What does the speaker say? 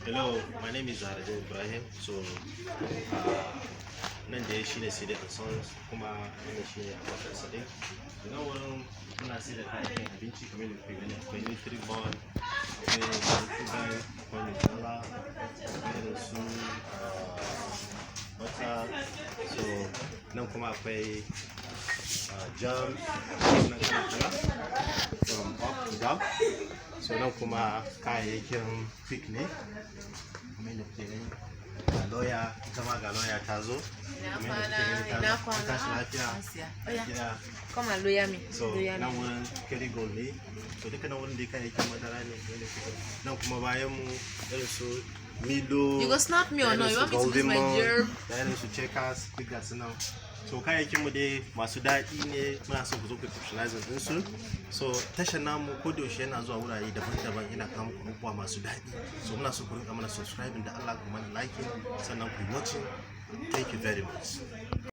Hello, my name is Arjun Ibrahim. So, nan da shi ne Sidi and Sons kuma nan shi ne Abubakar Sadiq. Nan wurin muna sai da kayan abinci kamar da kuke gani akwai electric ball, akwai sugar, akwai Nutella, akwai da su butter. So, nan kuma akwai jam, nan kala from up to down. So nan kuma kayayyakin quick ne kamar da kuke gani ga lawyer, ita ma ga lawyer ta zo kamar da kuke gani ta tashi lafiya gida. Come and lawyer me. So nan wurin Kerrygold ne, so duka nan wurin da kayayyakin madara ne nan kuma bayan mu irin su Milo, You go snap me or no? You want me to lose my germ? da irin su Checkers duk ga su nan. So kayayyakin mu dai masu daɗi ne, muna son ku zo ku patronize din su. So tashar namu ko da yaushe yana zuwa wurare daban-daban, yana kawo muku abubuwa masu daɗi. So muna so ku rinka mana subscribing da Allah, ku mana liking sannan ku watching. Thank you very much.